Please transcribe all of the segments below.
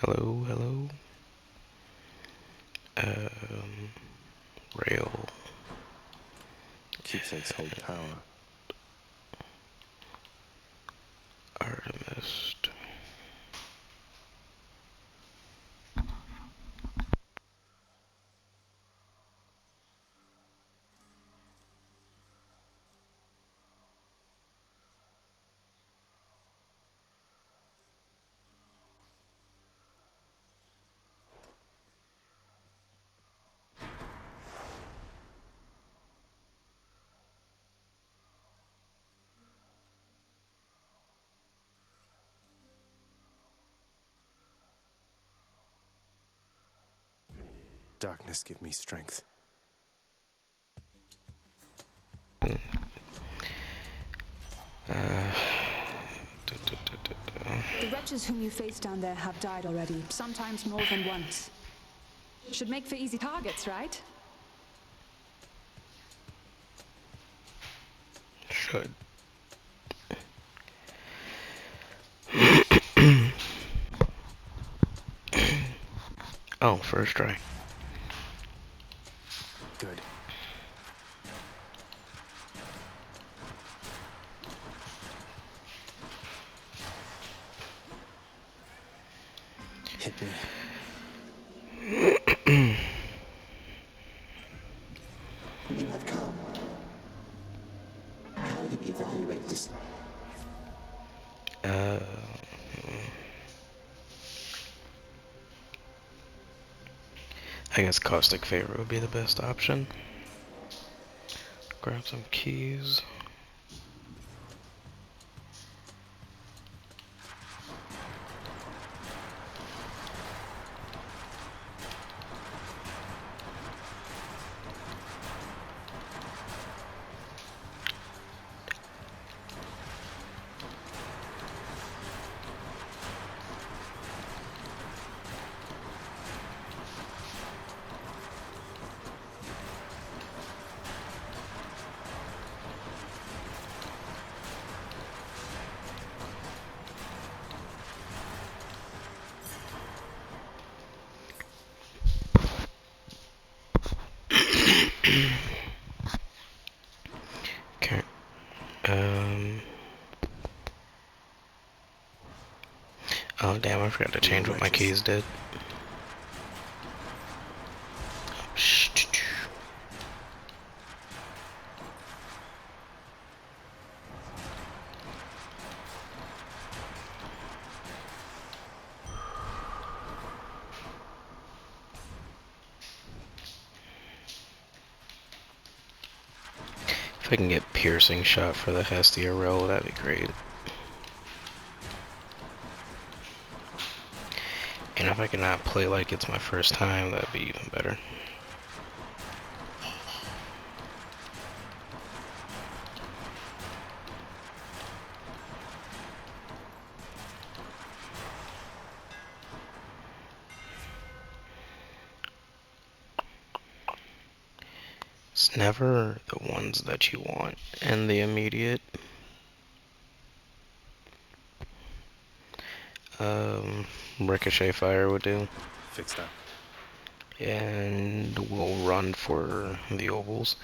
Hello, hello. Um, Rail. Keepsakes hold power. Artemis. Darkness give me strength. The wretches whom you face down there have died already, sometimes more than once. Should make for easy targets, right? Should. Oh, first try. Good. Hit me. You have come. How do you evaluate this? I guess Caustic Favor would be the best option. Grab some keys. Okay. Oh damn, I forgot to change what my keys did. If I can get piercing shot for the Hestia roll, that'd be great. And if I cannot play like it's my first time, that'd be even better. It's never the ones that you want in the immediate. Ricochet fire would do. Fix that. And we'll run for the ovals.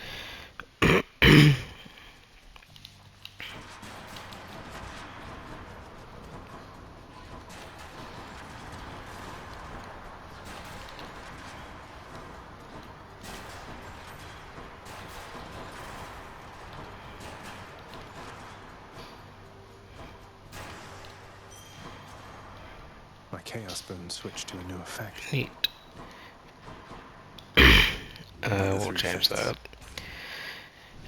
My Chaos Boon switched to a new effect. Neat. We'll change that.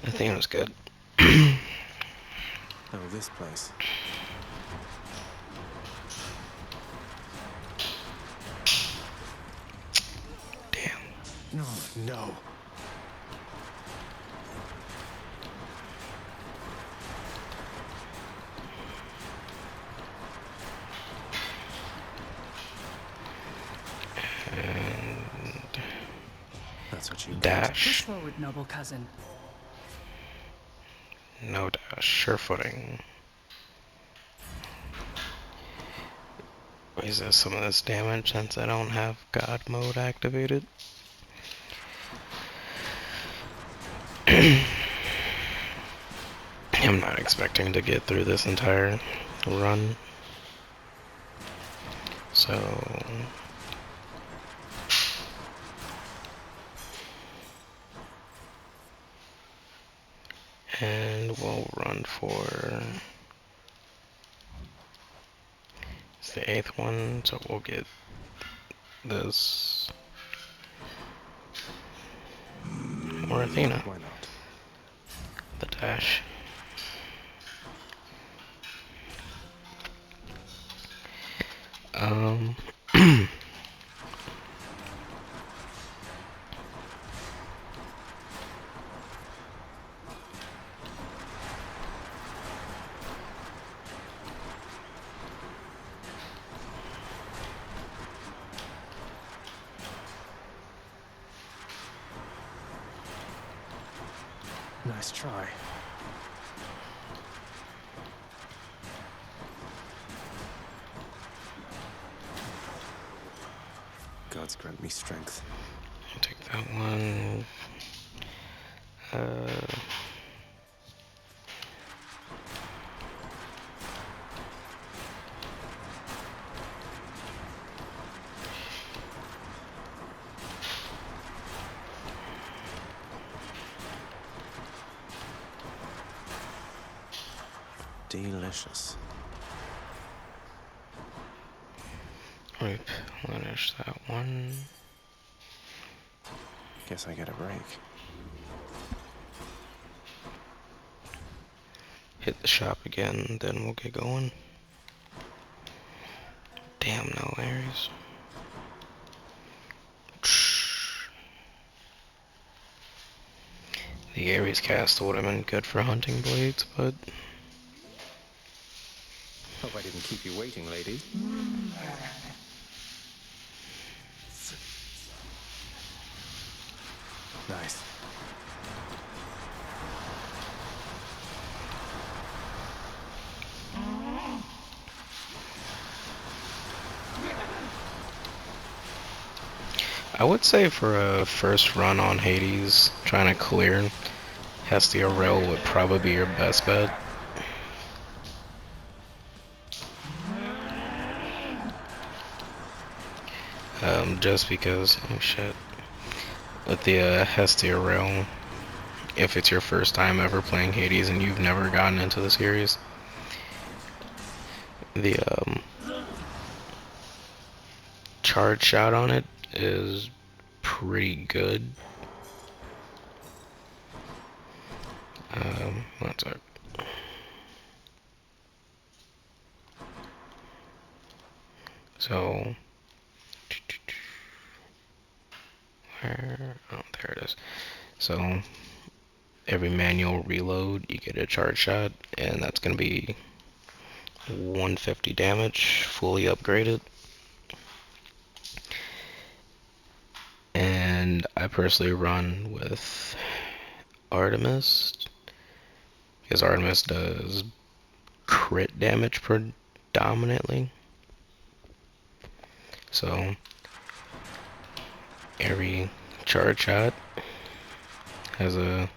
I think it was good. Oh, this place. Damn. No, no. And That's what you dash. Push forward, noble cousin. No dash. Sure footing. resist some of this damage since I don't have God mode activated. I'm not expecting to get through this entire run. So and we'll run for it's the 8th one, so we'll get this or Athena, Why not? the dash. Um Nice try. Gods grant me strength. I'll take that one. Delicious. Replenish that one. Guess I get a break. Hit the shop again, then we'll get going. Damn, no Ares. The Ares cast would have been good for hunting blades, but Hope I didn't keep you waiting, lady. Nice. I would say for a first run on Hades, trying to clear Hestia Rail would probably be your best bet. Just because, oh shit, with the Hestia Rail, if it's your first time ever playing Hades and you've never gotten into the series, the charge shot on it is pretty good. One sec. So, where? Oh, there it is. So, every manual reload, you get a charge shot, and that's going to be 150 damage, fully upgraded. And I personally run with Artemis, because Artemis does crit damage predominantly. So every charge shot has a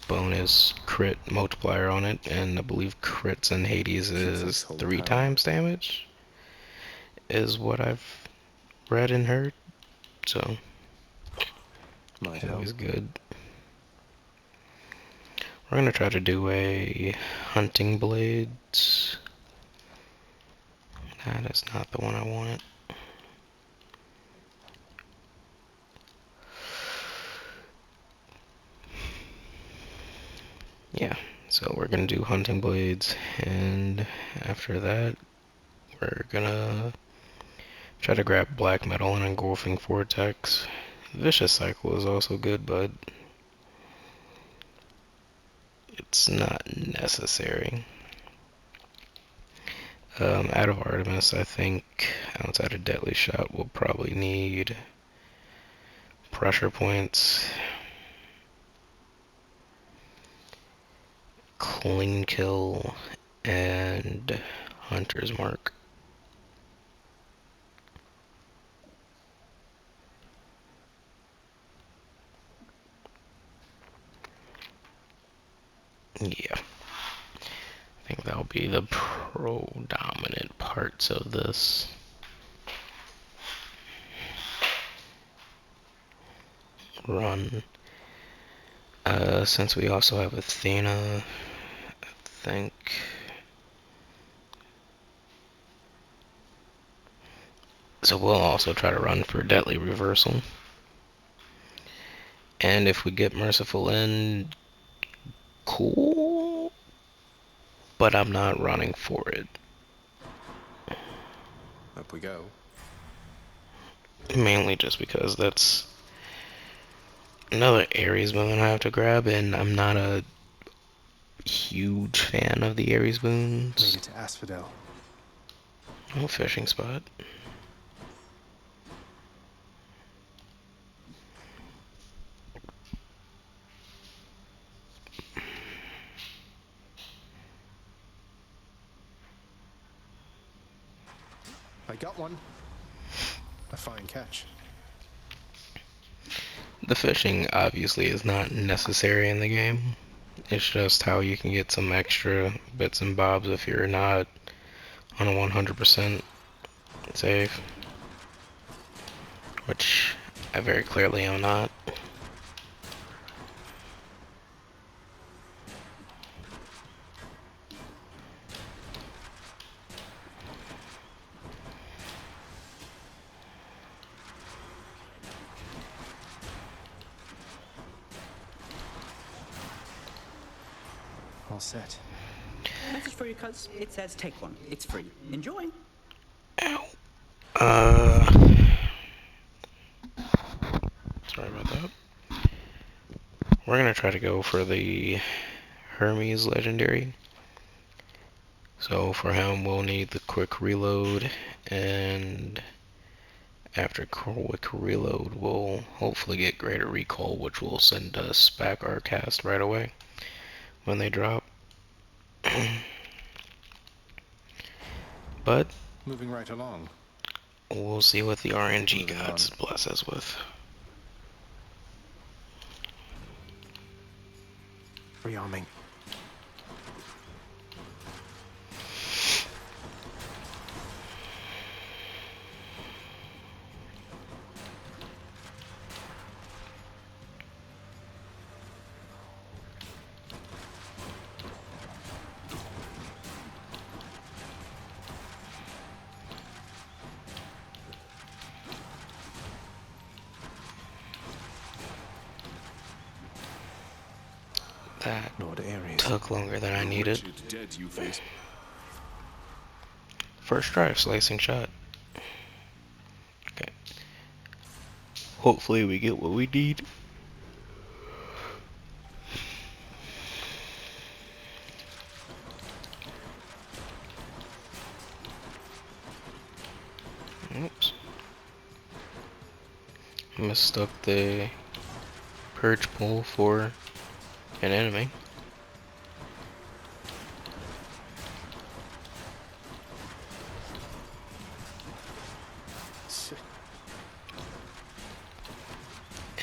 bonus crit multiplier on it, and I believe crits in Hades is 3 times damage, is what I've read and heard. So Might help. always good. We're gonna try to do a hunting blades. That is not the one I wanted. Yeah, so we're gonna do hunting blades, and after that, we're gonna try to grab black metal and engulfing vortex. Vicious cycle is also good, but it's not necessary. Out of Artemis, I think outside of Deadly Shot, we'll probably need pressure points Clean Kill, and Hunter's Mark. Yeah, I think that'll be the predominant parts of this. Run. Since we also have Athena, I think so we'll also try to run for Deadly Reversal. And if we get Merciful End, cool, but I'm not running for it. Up we go. Mainly just because that's another Ares boon I have to grab, and I'm not a huge fan of the Ares Made boons. it to Asphodel. No fishing spot. I got one. A fine catch. The fishing obviously is not necessary in the game. It's just how you can get some extra bits and bobs if you're not on a 100% save. Which I very clearly am not. All set. Message for you, cuz. It says take one. It's free. Enjoy. Ow. Sorry about that. We're gonna try to go for the Hermes Legendary. So for him, we'll need the quick reload, and after quick reload, we'll hopefully get greater recall, which will send us back our cast right away when they drop. But Moving right along. we'll see what the RNG Moving gods on. bless us with. Rearming. That Lord Ares. took longer than I needed. Wretched dead you face. First try, slicing shot. Okay. Hopefully we get what we need. Oops. Mistook the purge pool for an enemy.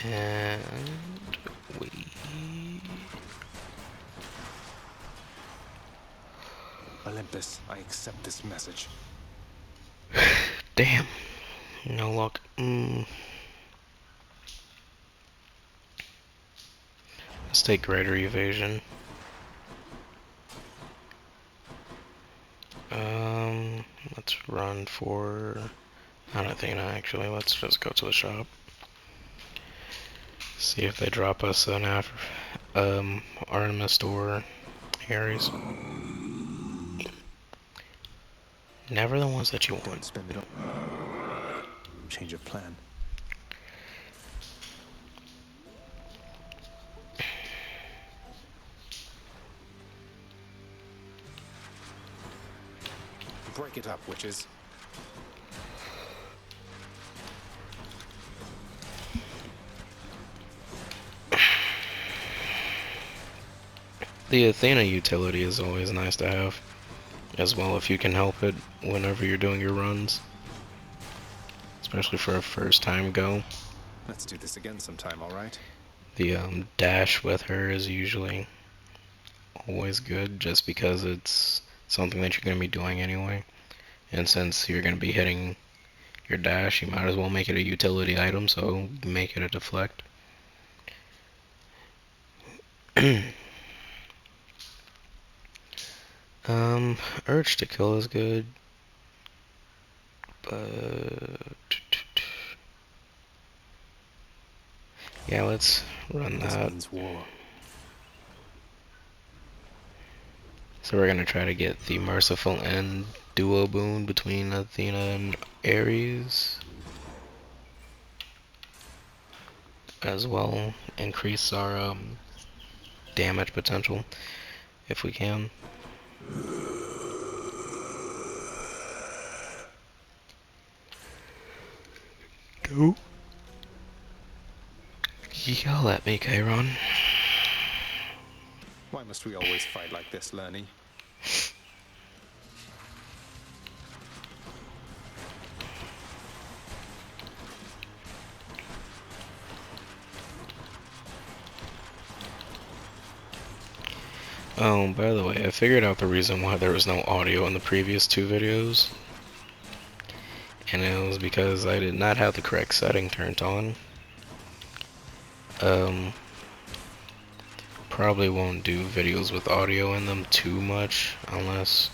And we... Olympus, I accept this message. Damn. No luck. Let's take greater evasion. Let's run for... Not Athena, actually. Let's just go to the shop. See if they drop us an Artemis or Ares. Never the ones that you Don't want. spend it all. Change of plan. Break it up, witches. The Athena utility is always nice to have, as well if you can help it whenever you're doing your runs. Especially for a first time go. Let's do this again sometime, alright? The dash with her is usually always good just because it's something that you're going to be doing anyway. And since you're going to be hitting your dash, you might as well make it a utility item, so make it a deflect. Urge to kill is good, but yeah, let's run This that. means war. So we're gonna try to get the Merciful End duo boon between Athena and Ares, as well increase our damage potential if we can. Don't yell at me, Chiron. Why must we always fight like this, Lerny? Oh, by the way, I figured out the reason why there was no audio in the previous two videos. And it was because I did not have the correct setting turned on. Probably won't do videos with audio in them too much unless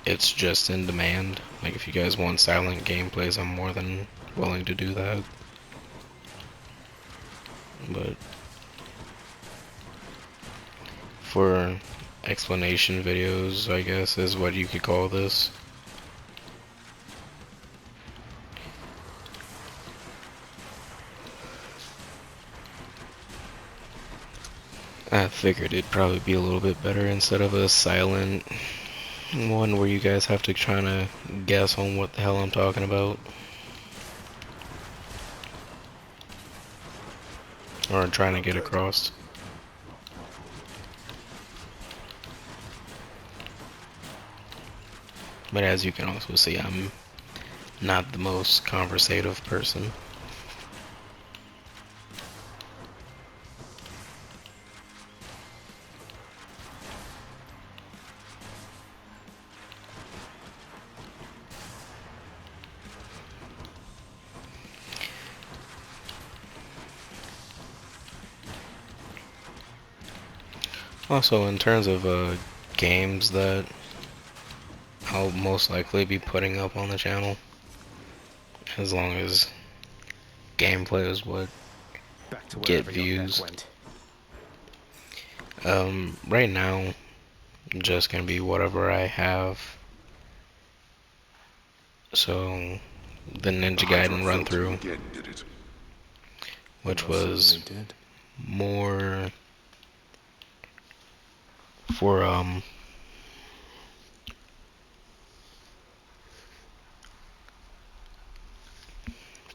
it's just in demand. Like if you guys want silent gameplays, I'm more than willing to do that. But for explanation videos, I guess is what you could call this. I figured it'd probably be a little bit better instead of a silent one where you guys have to try to guess on what the hell I'm talking about. Or trying to get across. But as you can also see, I'm not the most conversative person. Also, in terms of games that I'll most likely be putting up on the channel, as long as gameplay is what Back to get wherever your neck views. went. Right now, just gonna be whatever I have. So, the Ninja Gaiden run through, which was Certainly did. more for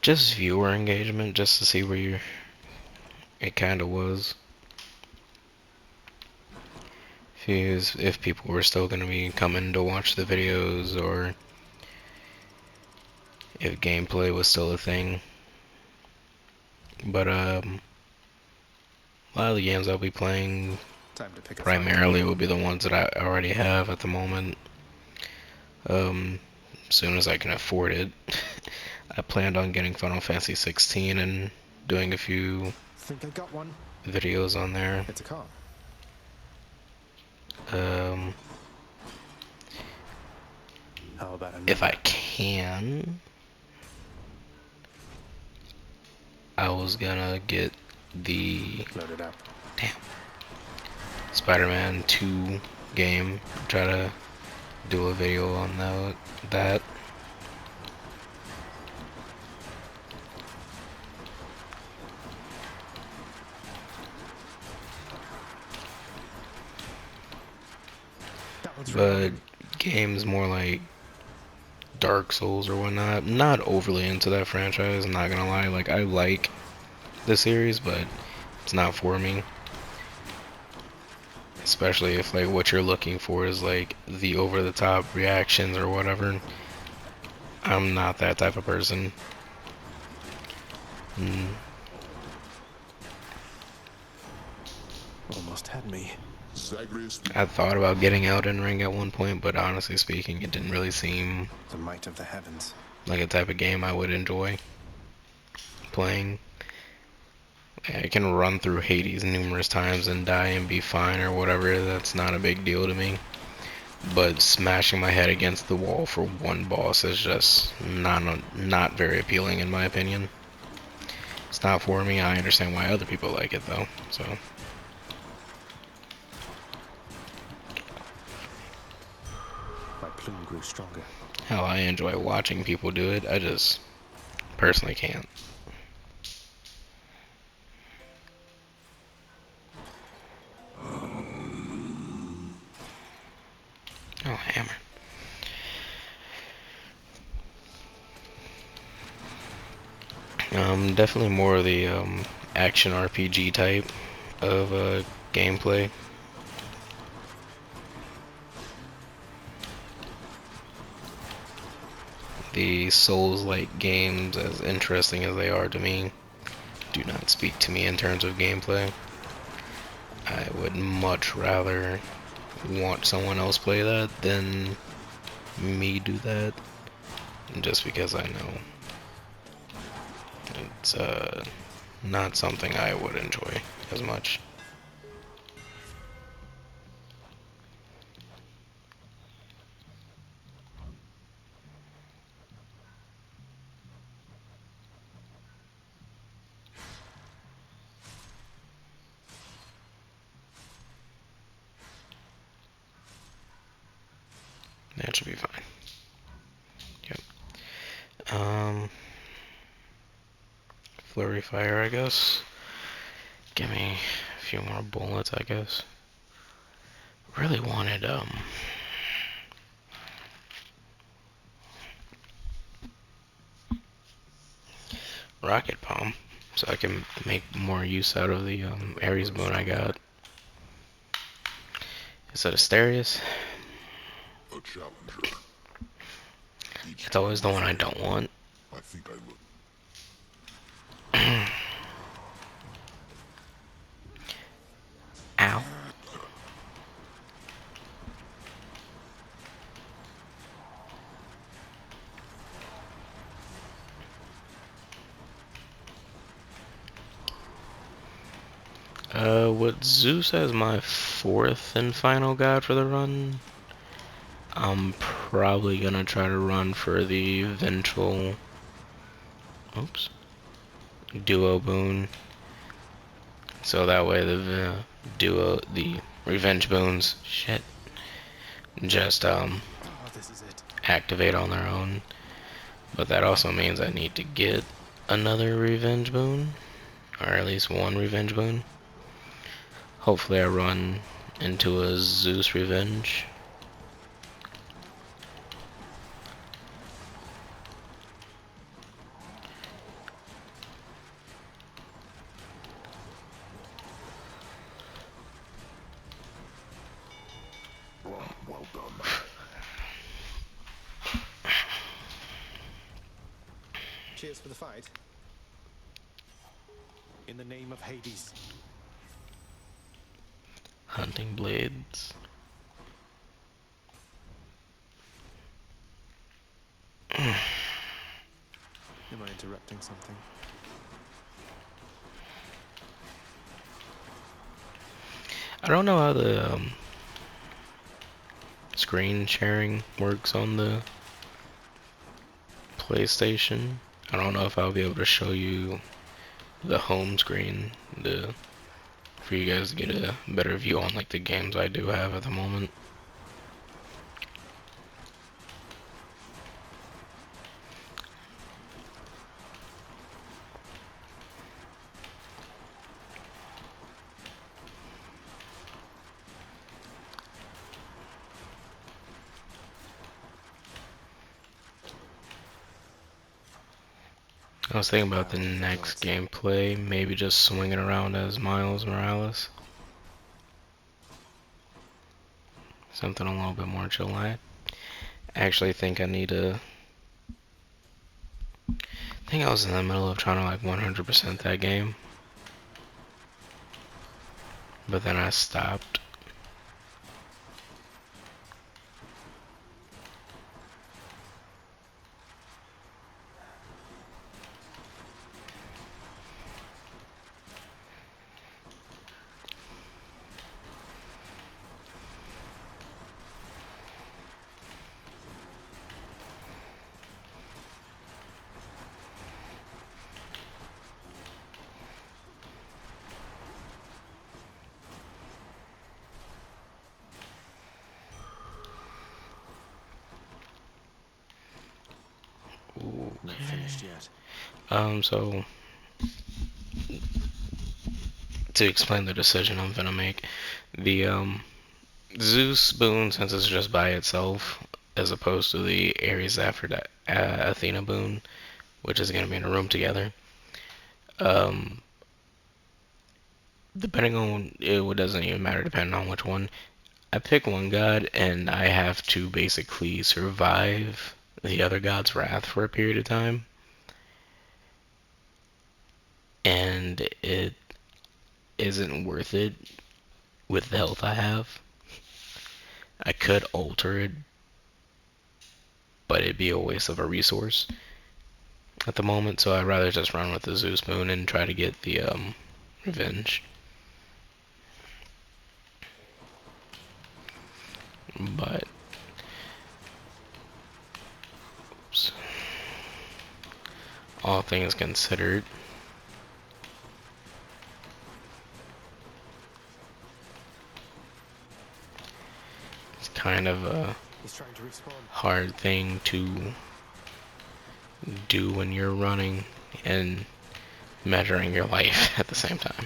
just viewer engagement, just to see where it kind of was. If people were still gonna be coming to watch the videos, or if gameplay was still a thing. But a lot of the games I'll be playing Time to pick a primarily will be the ones that I already have at the moment. As soon as I can afford it. I planned on getting Final Fantasy 16 and doing a few Think I got one? videos on there. It's a car. How about a If I can, I was gonna get the loaded up? Spider-Man 2 game, try to do a video on that. That one's But games more like Dark Souls or whatnot, not overly into that franchise, I'm not gonna lie. Like, I like the series, but it's not for me. especially if like what you're looking for is like the over-the-top reactions or whatever. I'm not that type of person. Almost had me. I thought about getting Elden Ring at one point, but honestly speaking, it didn't really seem The might of the heavens. like a type of game I would enjoy playing. I can run through Hades numerous times and die and be fine or whatever. That's not a big deal to me. But smashing my head against the wall for one boss is just not very appealing in my opinion. It's not for me. I understand why other people like it though. So My plume grew stronger. hell, I enjoy watching people do it. I just personally can't. Oh, hammer. Definitely more of the action RPG type of gameplay. The Souls-like games, as interesting as they are to me, do not speak to me in terms of gameplay. I would much rather want someone else play that than me do that, just because I know it's not something I would enjoy as much. That should be fine. Yep. Flurry fire, I guess. Give me a few more bullets, I guess. Really wanted rocket bomb, so I can make more use out of the Ares boon I got. Is that Asterius? A challenger. It's always the one I don't want. I think I look. Ow. With Zeus as my fourth and final god for the run, I'm probably gonna try to run for the eventual, duo boon. So that way the revenge boons, just Oh, this is it. activate on their own. But that also means I need to get another revenge boon, or at least one revenge boon. Hopefully I run into a Zeus revenge. Well done. Cheers for the fight. In the name of Hades. Hunting blades. Am I interrupting something? I don't know how the screen sharing works on the PlayStation. I don't know if I'll be able to show you the home screen for you guys to get a better view on like the games I do have at the moment. I was thinking about the next gameplay, maybe just swinging around as Miles Morales. something a little bit more chill. I actually think I need to. I think I was in the middle of trying to like 100% that game, but then I stopped. Not finished yet. So to explain the decision I'm gonna make, the Zeus boon, since it's just by itself, as opposed to the Ares Aphrodite Athena boon, which is gonna be in a room together. Um, Depending on it doesn't even matter depending on which one. I pick one god and I have to basically survive the other god's wrath for a period of time. And it isn't worth it with the health I have. I could alter it, but it'd be a waste of a resource at the moment, so I'd rather just run with the Zeus Moon and try to get the revenge. But oops, all things considered, it's kind of a He's trying to respawn. hard thing to do when you're running and measuring your life at the same time.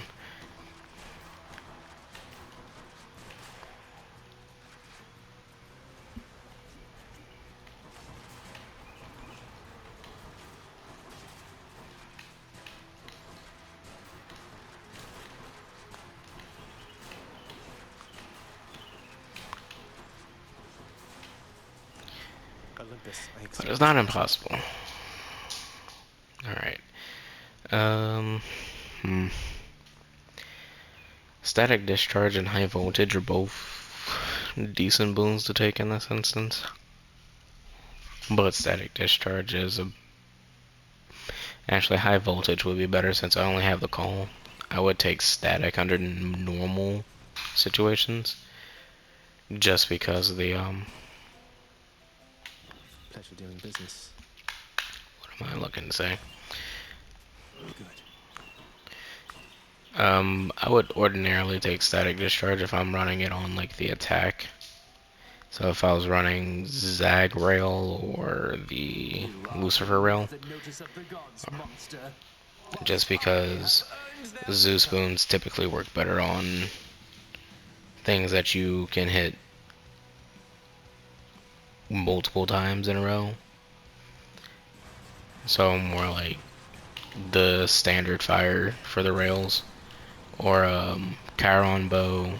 Olympus, I But expect. it's not impossible. Alright. Hmm. Static Discharge and High Voltage are both decent boons to take in this instance. But Static Discharge is actually High Voltage would be better since I only have the call. I would take Static under normal situations. Just because of the, Pleasure doing business. what am I looking to say? Good. I would ordinarily take Static Discharge if I'm running it on like the attack. So if I was running Zag Rail or the Lucifer Rail, just because Zeus boons typically work better on things that you can hit multiple times in a row. So more like the standard fire for the rails, or Chiron bow,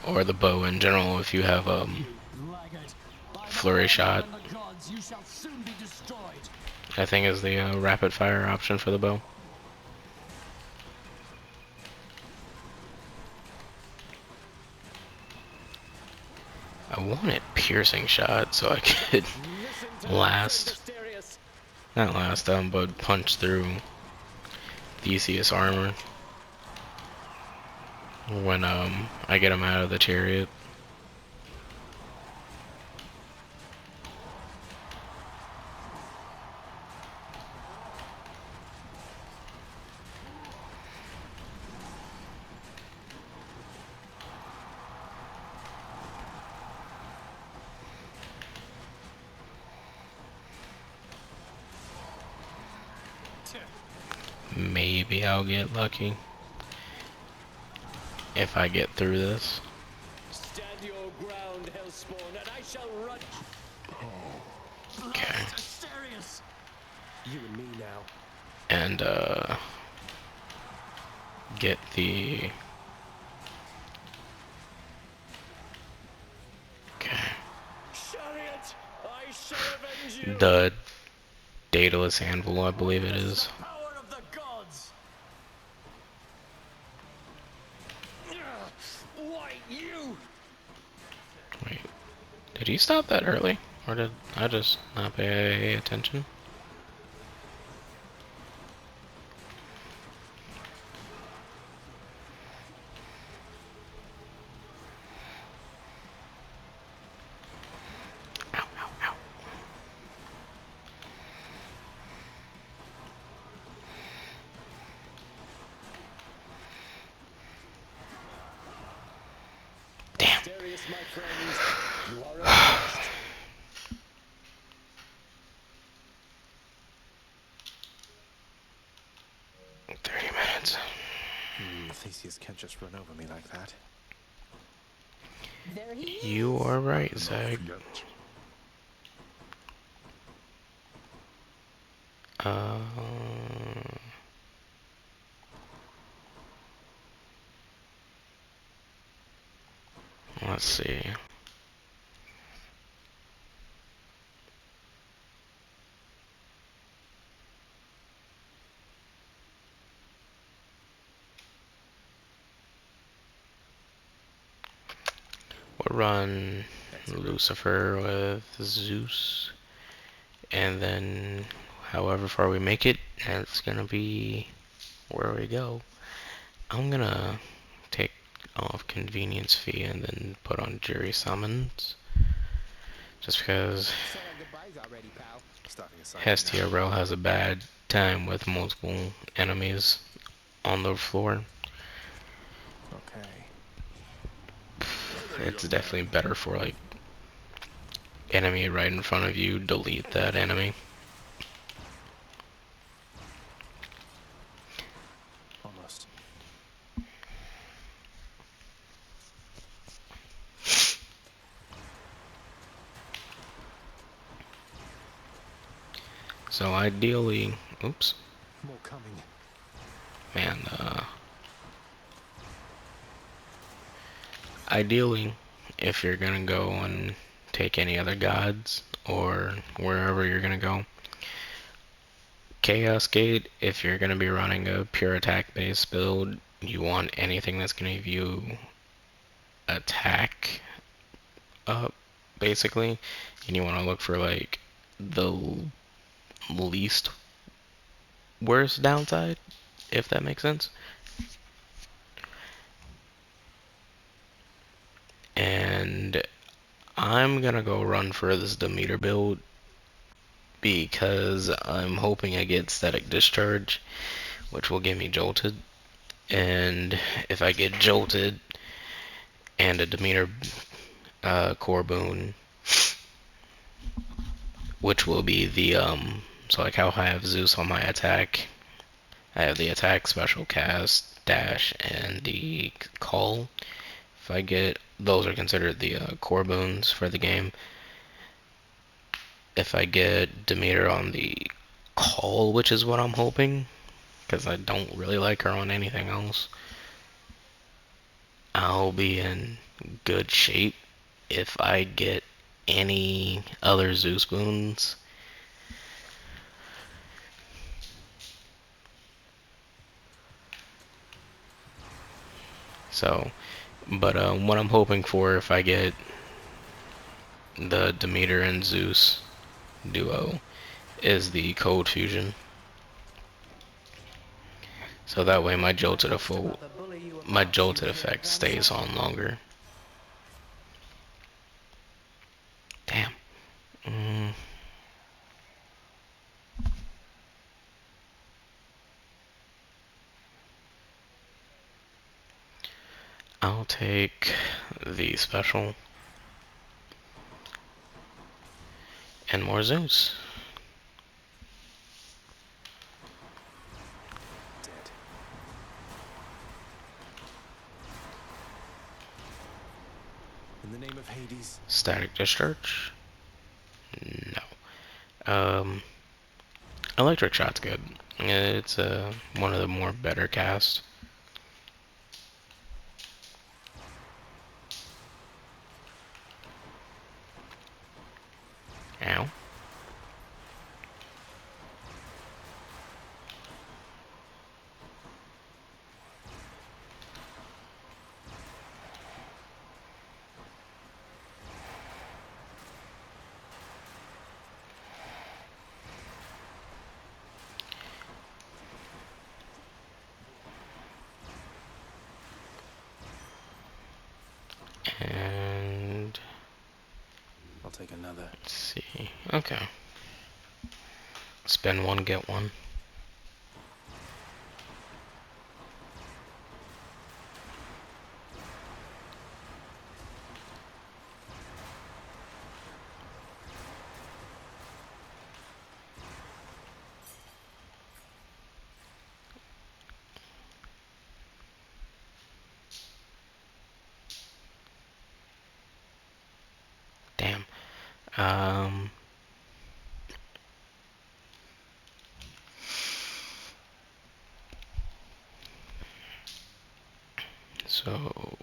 or the bow in general if you have flurry shot. I think is the rapid fire option for the bow. I wanted piercing shot so I could but punch through Theseus armor when I get him out of the chariot. Maybe I'll get lucky if I get through this. Stand your ground, Hellspawn, and I shall run. Okay. You and me now. And get the The Daedalus Anvil, I believe it is. Power of the gods. Why you? Wait, did he stop that early? Or did I just not pay attention? Ow, ow, ow. Damn. Darius, my friend, you are unmatched. 30 minutes. Theseus can't just run over me like that. There he is. You are right, Zach. Yet. Uh, let's see. We'll run Lucifer with Zeus, and then however far we make it, that's gonna be where we go. I'm gonna take off convenience fee and then put on jury summons, just because Starting a cycle Hestia now. Rel has a bad time with multiple enemies on the floor. Okay. It's definitely better for like enemy right in front of you, delete that enemy. Almost. So ideally, oops, More coming. man, ideally, if you're gonna go and take any other gods or wherever you're gonna go, Chaos Gate, if you're gonna be running a pure attack based build, you want anything that's gonna give you attack up, basically, and you want to look for like the least worst downside, if that makes sense. And I'm gonna go run for this Demeter build because I'm hoping I get Static Discharge, which will get me Jolted. And if I get Jolted and a Demeter core boon, which will be the so like how I have Zeus on my attack, I have the attack, special cast, dash, and the call. If I get those are considered the core boons for the game. If I get Demeter on the call, which is what I'm hoping, because I don't really like her on anything else, I'll be in good shape. If I get any other Zeus boons, so, but what I'm hoping for, if I get the Demeter and Zeus duo, is the Cold Fusion. So that way my jolted effect stays on longer. Damn. I'll take the special and more Zeus. Dead. In the name of Hades. Static Discharge? No. Electric Shot's good. It's one of the more better casts. Ow. take another. Let's see. Okay. Spend one, get one. Damn. Um. So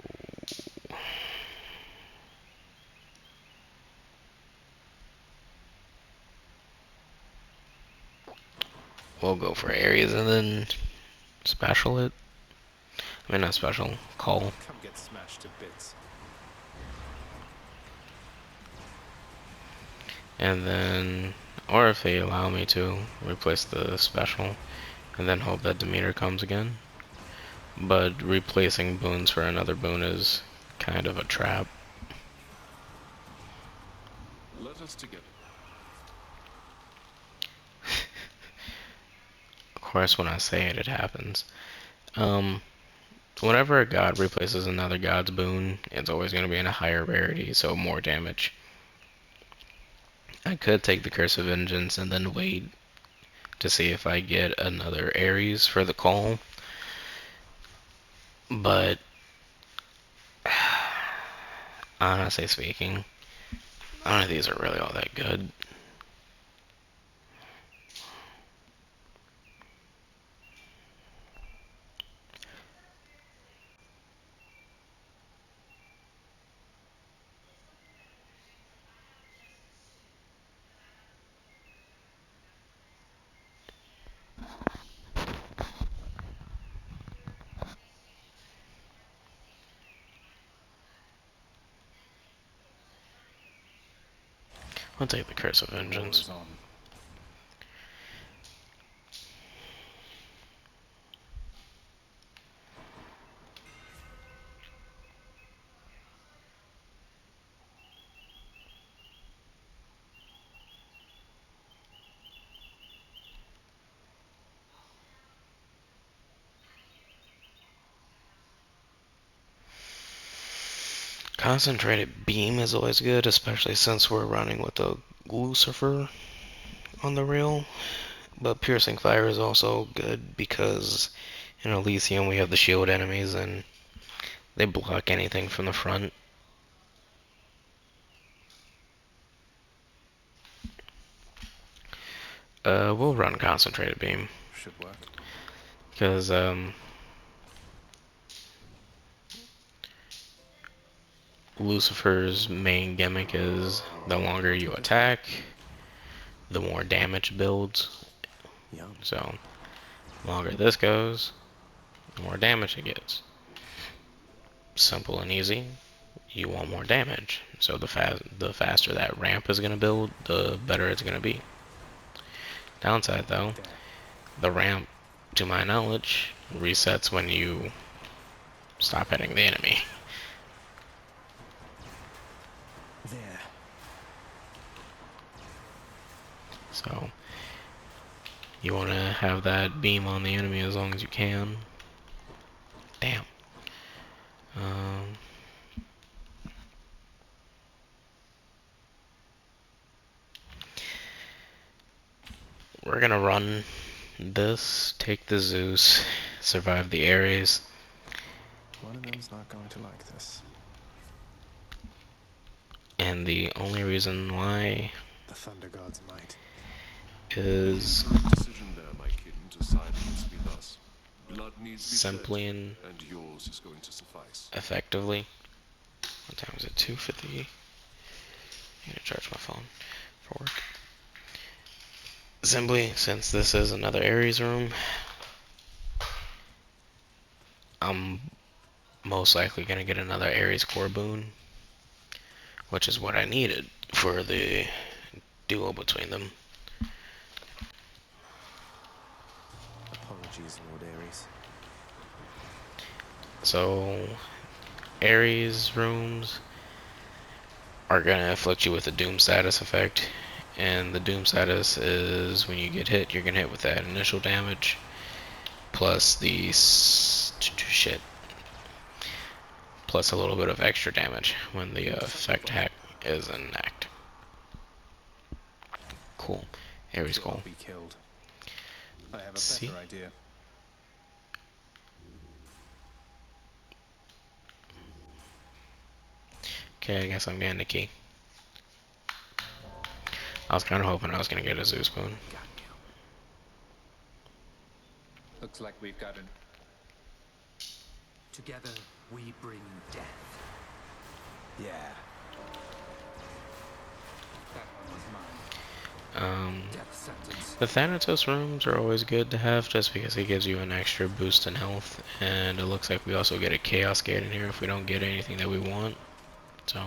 we'll go for areas and then special it. I mean, not special. Call. Come get smashed to bits. And then, or if they allow me to, replace the special. And then hope that Demeter comes again. But replacing boons for another boon is kind of a trap. Let us together. Of course, when I say it, it happens. Whenever a god replaces another god's boon, it's always going to be in a higher rarity, so more damage. I could take the Curse of Vengeance and then wait to see if I get another Ares for the call. But honestly speaking, none of these are really all that good. I'll take the Curse of The war Vengeance. is on. Concentrated Beam is always good, especially since we're running with a Lucifer on the rail. But Piercing Fire is also good because in Elysium we have the shield enemies and they block anything from the front. We'll run Concentrated Beam Should work. because Lucifer's main gimmick is the longer you attack, the more damage builds. Yum. So, the longer this goes, the more damage it gets. Simple and easy. You want more damage. So the faster that ramp is going to build, the better it's going to be. Downside though, There. the ramp, to my knowledge, resets when you stop hitting the enemy. There. So you want to have that beam on the enemy as long as you can. Damn. We're gonna run this, take the Zeus, survive the Ares, One of them's not going to like this. and the only reason why The Thunder God's might. is Correct decision there, my kin, to side against me thus. Blood needs to be simply shed, and and yours is going to suffice. effectively. What time is it? 2:50. I need to charge my phone for work. Simply, since this is another Ares room, I'm most likely gonna get another Ares core boon, which is what I needed for the duo between them. Apologies, Lord Ares. So, Ares rooms, are gonna afflict you with a doom status effect. And the doom status is when you get hit, you're gonna hit with that initial damage plus the shit, plus a little bit of extra damage when the effect hack is enacted. Cool. Ares You'll cool. all be killed. I have a See? better idea. Okay, I guess I'm getting the key. I was kind of hoping I was gonna get a Zeus spoon. Got you. Looks like we've got an... Together we bring death. Yeah. That one was mine. Death sentence. The Thanatos rooms are always good to have just because it gives you an extra boost in health, and it looks like we also get a Chaos Gate in here if we don't get anything that we want. So,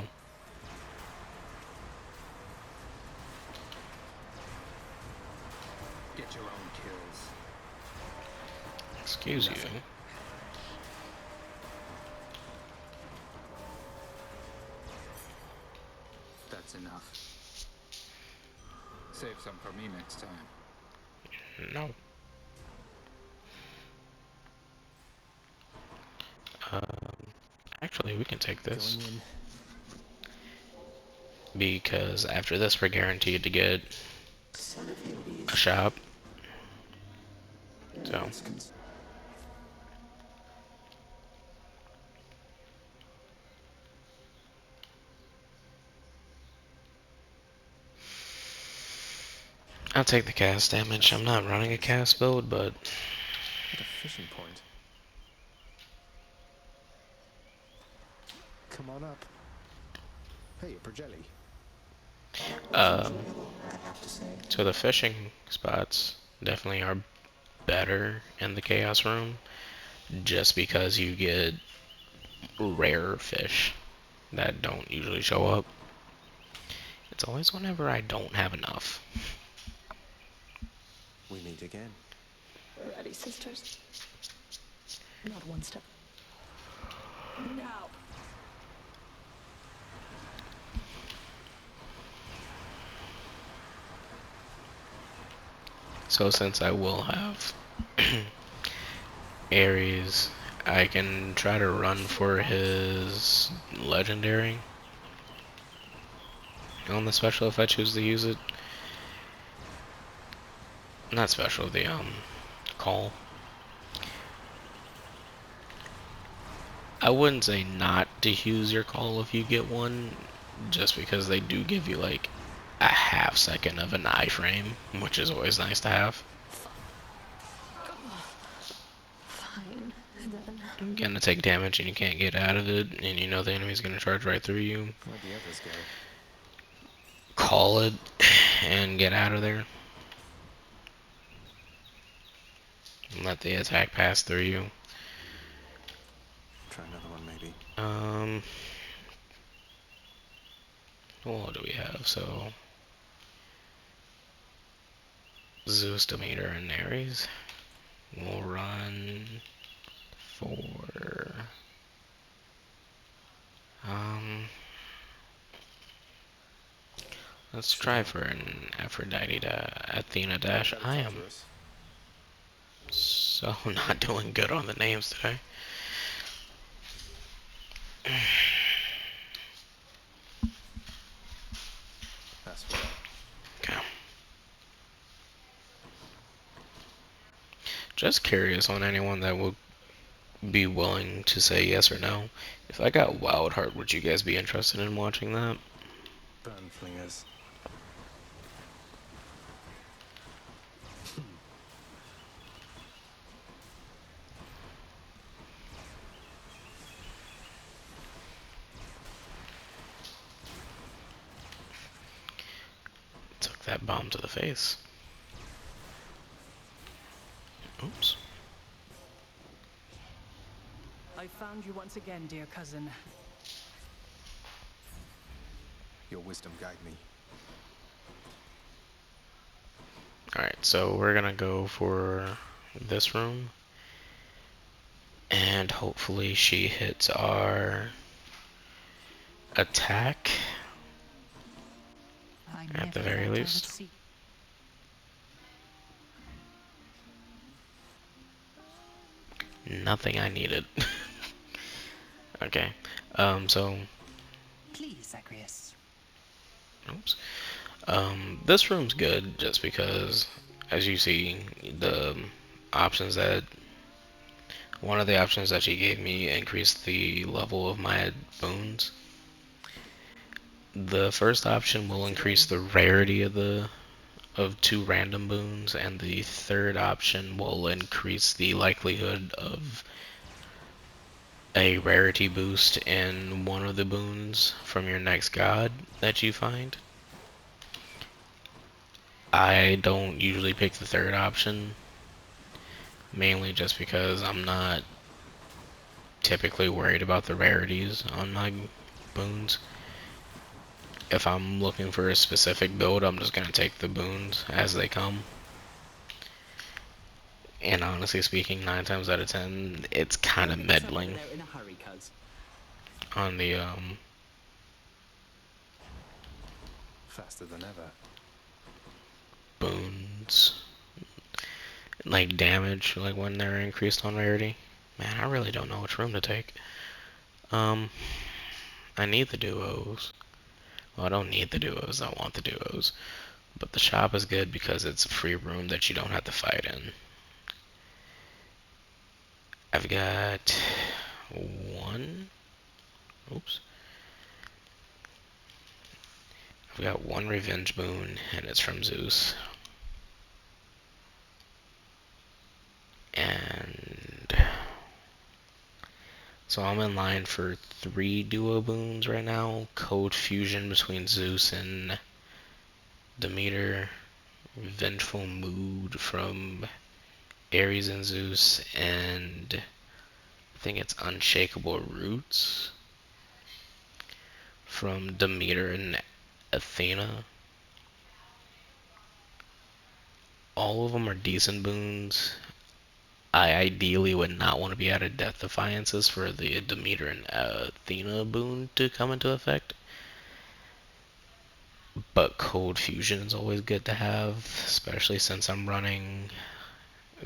Get your own kills. excuse you. That's enough. Save some for me next time. No. Actually, we can take this Going in. because after this, we're guaranteed to get Son of Hades. a shop. So, It's cons- I'll take the cast damage. I'm not running a cast build, but What a fishing point. Come on up. Hey, a Pergelli. I have to say. so the fishing spots definitely are better in the Chaos Room, just because you get rare fish that don't usually show up. It's always whenever I don't have enough. We meet again. Ready, sisters? Not one step. Now. So since I will have Ares, I can try to run for his legendary on the special if I choose to use it. Not special, the call. I wouldn't say not to use your call if you get one, just because they do give you like a half second of an iframe, which is always nice to have. Fine, then. You're gonna take damage and you can't get out of it, and you know the enemy's gonna charge right through you. Where'd the others go? Call it and get out of there. And let the attack pass through you. Try another one, maybe. What do we have? So, Zeus, Demeter, and Ares. We'll run for let's try for an Aphrodite to Athena dash. I am so not doing good on the names today. That's what. Okay. Just curious on anyone that would be willing to say yes or no. If I got Wild Heart, would you guys be interested in watching that? Burn flingers. Took that bomb to the face. Oops. I found you once again, dear cousin. Your wisdom guide me. Alright, so we're gonna go for this room. And hopefully she hits our attack. at the very least. Nothing I needed. Okay. So Please, Zagreus. oops. This room's good just because, as you see, the options that one of the options that she gave me increased the level of my boons. The first option will increase the rarity of 2 random boons, and the third option will increase the likelihood of a rarity boost in one of the boons from your next god that you find. I don't usually pick the third option, mainly just because I'm not typically worried about the rarities on my boons. If I'm looking for a specific build, I'm just gonna take the boons as they come. And honestly speaking, 9 times out of 10, it's kind of meddling They're in a hurry, cuz. on the Faster than ever. boons, like damage, like when they're increased on rarity. Man, I really don't know which room to take. I need the duos. Well, I don't need the duos, I want the duos. But the shop is good because it's a free room that you don't have to fight in. I've got one. Oops. I've got one revenge boon, and it's from Zeus. And so I'm in line for 3 duo boons right now. Code fusion between Zeus and Demeter. Vengeful mood from Ares and Zeus, and I think it's Unshakable Roots from Demeter and Athena. All of them are decent boons. I ideally would not want to be out of Death Defiances for the Demeter and Athena boon to come into effect. But Cold Fusion is always good to have, especially since I'm running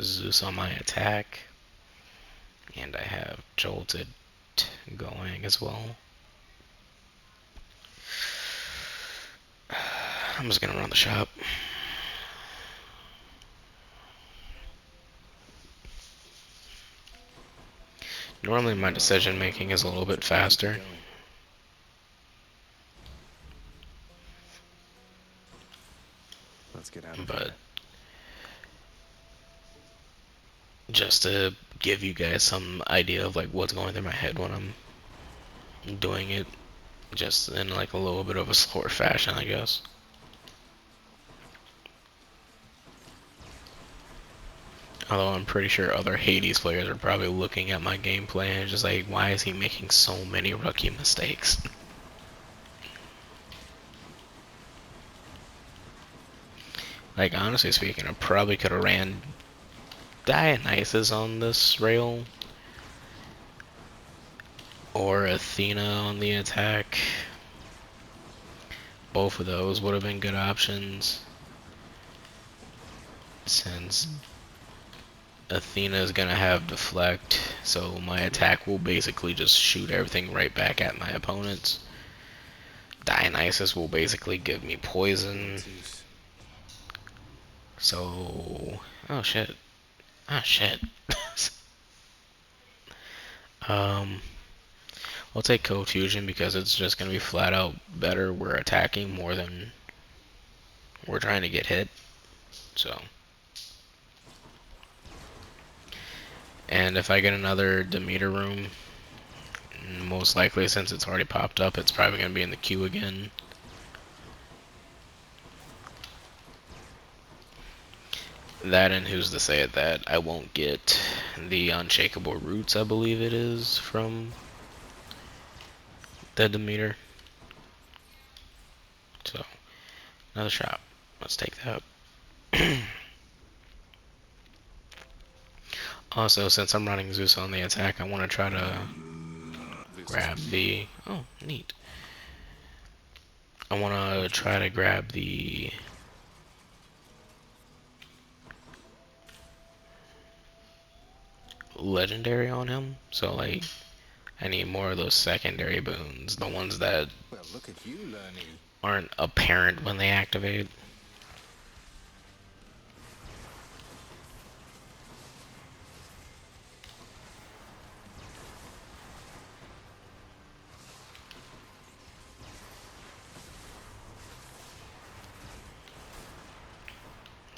Zeus on my attack. And I have Jolted going as well. I'm just gonna run the shop. Normally my decision making is a little bit faster. Let's get out of But here. just to give you guys some idea of like what's going through my head when I'm doing it, just in like a little bit of a slower fashion, I guess. Although I'm pretty sure other Hades players are probably looking at my gameplay and just like, why is he making so many rookie mistakes? Like, honestly speaking, I probably could have ran Dionysus on this rail. Or Athena on the attack. Both of those would have been good options, since Athena is gonna have deflect, so my attack will basically just shoot everything right back at my opponents. Dionysus will basically give me poison. So, oh shit. Ah shit. I'll take Cold Fusion because it's just gonna be flat out better. We're attacking more than we're trying to get hit. So, and if I get another Demeter room, most likely since it's already popped up, it's probably gonna be in the queue again. That, and who's to say that I won't get the Unshakable Roots, I believe it is, from the Demeter. So, another shop. Let's take that. Also, since I'm running Zeus on the attack, I want to try to grab the... Oh, neat. I want to try to grab the legendary on him. So like, I need more of those secondary boons, the ones that Well, look at you learning. aren't apparent when they activate.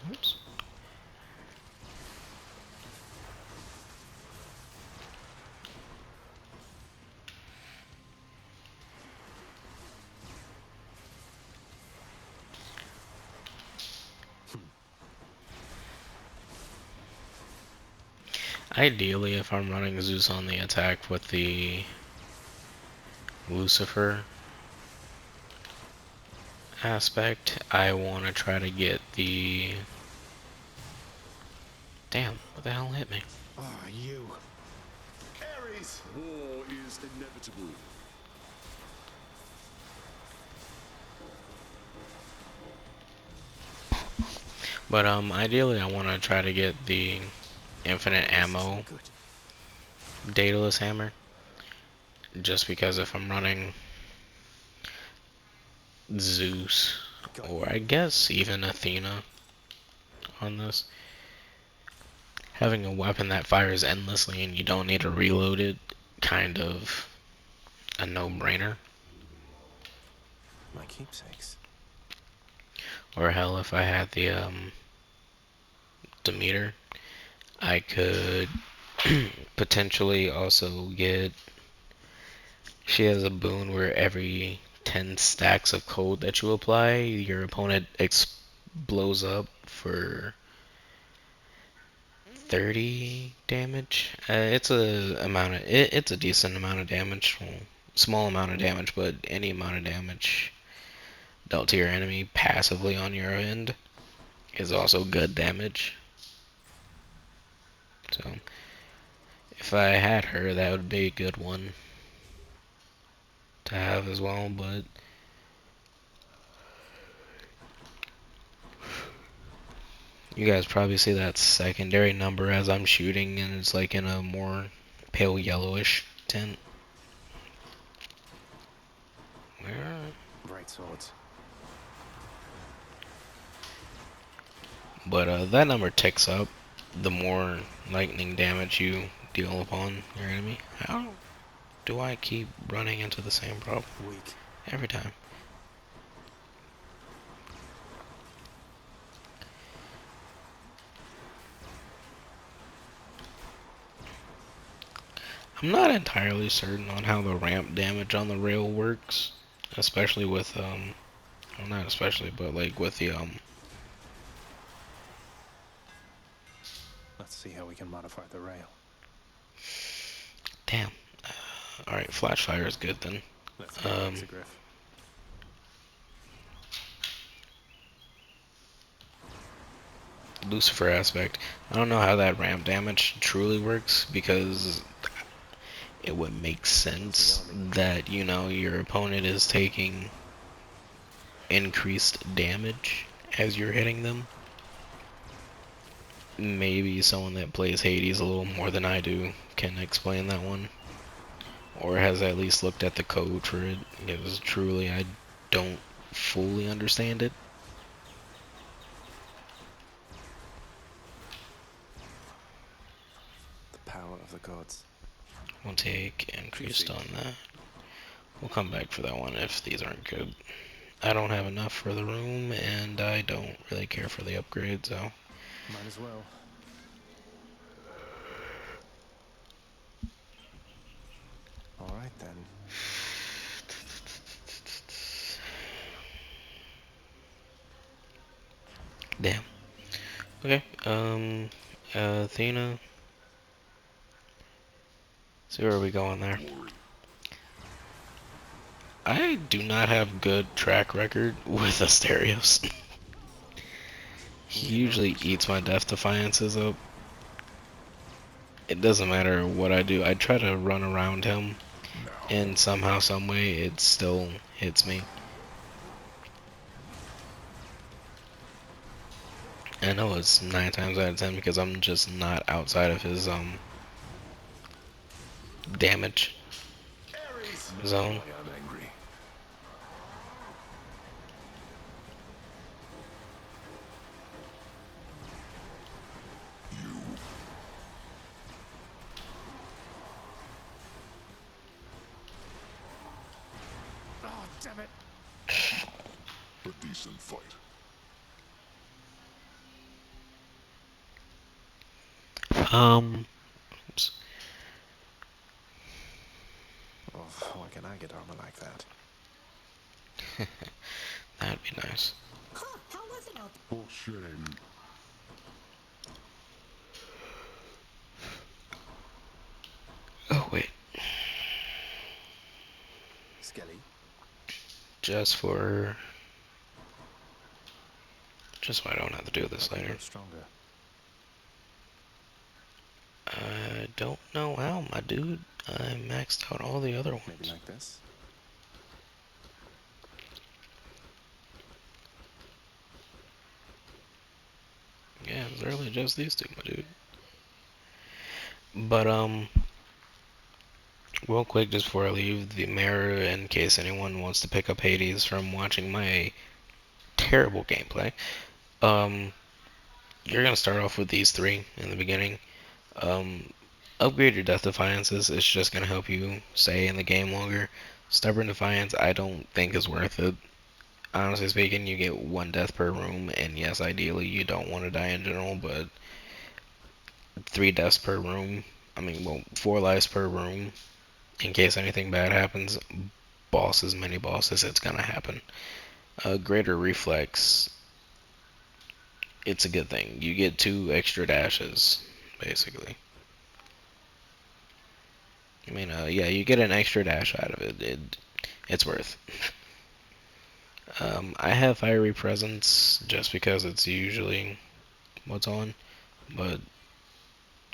Oops. Ideally, if I'm running Zeus on the attack with the Lucifer aspect, I want to try to get the... Damn, what the hell hit me? Ah, you. Ares! War is inevitable. But ideally I want to try to get the infinite ammo Daedalus hammer. Just because if I'm running Zeus, or I guess even Athena on this, having a weapon that fires endlessly and you don't need to reload it, kind of a no-brainer. My keepsakes. Or hell, if I had the Demeter, I could potentially also get... She has a boon where every 10 stacks of code that you apply, your opponent blows up for 30 damage. It's it's a decent amount of damage. Well, small amount of damage, but any amount of damage dealt to your enemy passively on your end is also good damage. So if I had her, that would be a good one to have as well, but you guys probably see that secondary number as I'm shooting, and it's like in a more pale yellowish tint. Where? Bright swords. But that number ticks up the more lightning damage you deal upon your enemy. How do I keep running into the same problem Weak. every time? I'm not entirely certain on how the ramp damage on the rail works, especially with well, not especially, but like with the Let's see how we can modify the rail. damn. Alright, flash fire is good then. Let's go, Hexagriff. Lucifer aspect. I don't know how that ramp damage truly works, because it would make sense that, you know, your opponent is taking increased damage as you're hitting them. Maybe someone that plays Hades a little more than I do can explain that one, or has at least looked at the code for it, because truly I don't fully understand it. The power of the gods. We'll take increased on that. We'll come back for that one if these aren't good. I don't have enough for the room, and I don't really care for the upgrade, so... Might as well. Alright then. Damn. Okay, Athena. See where are we going there? I do not have good track record with Asterios. He usually eats my Death Defiances up. It doesn't matter what I do. I try to run around him, and somehow, someway, it still hits me. I know it's 9 times out of 10 because I'm just not outside of his damage zone. Why I'm angry. Oh, damn it. A decent fight. Oops. Oh, why can't I get armor like that? That'd be nice. Bullshitting. Oh wait, Skelly. just so I don't have to do this I can later. grow stronger. I don't know how, my dude. I maxed out all the other Maybe ones. like this. Yeah, it's really just these two, my dude. But real quick, just before I leave, the mirror, in case anyone wants to pick up Hades from watching my terrible gameplay. You're gonna start off with these 3 in the beginning. Um, Upgrade your Death Defiances. It's just gonna help you stay in the game longer. Stubborn Defiance, I don't think is worth it. Honestly speaking, you get 1 death per room, and yes, ideally you don't want to die in general, but 3 deaths per room. I mean, well, 4 lives per room. In case anything bad happens, bosses, mini bosses, it's gonna happen. Greater Reflex, it's a good thing. You get 2 extra dashes, basically. I mean, yeah, you get an extra dash out of it. It's worth. I have Fiery Presence just because it's usually what's on, but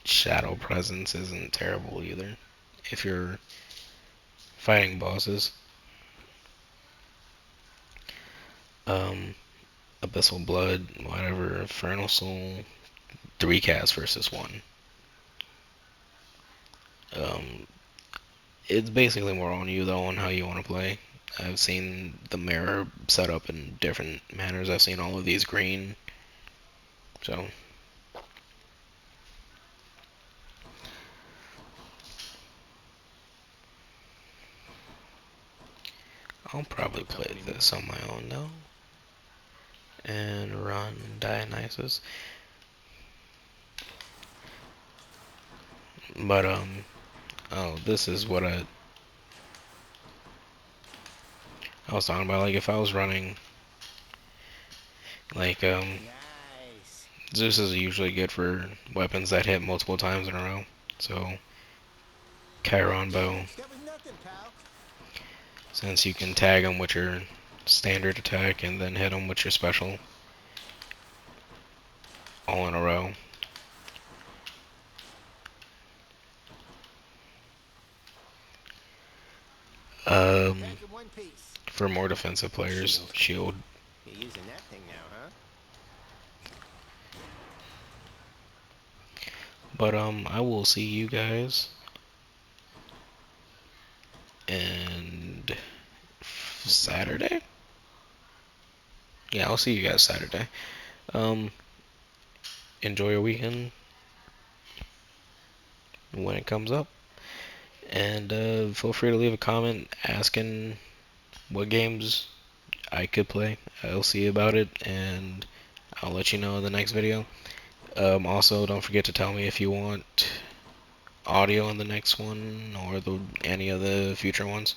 Shadow Presence isn't terrible either if you're fighting bosses. Um, Abyssal Blood, whatever, Infernal Soul, 3 casts versus 1. Um, it's basically more on you though on how you want to play. I've seen the mirror set up in different manners. I've seen all of these green, so I'll probably play this on my own though and run Dionysus. But oh, this is what I was talking about. Like if I was running, like Zeus is usually good for weapons that hit multiple times in a row. So Chiron Bow, since you can tag them with your standard attack and then hit them with your special all in a row. For more defensive players, shield. You're using that thing now, huh? But I will see you guys and Saturday. Yeah, I'll see you guys Saturday. Enjoy your weekend when it comes up, and feel free to leave a comment asking what games I could play. I'll see about it, and I'll let you know in the next video. Also, don't forget to tell me if you want audio in the next one or any of the future ones.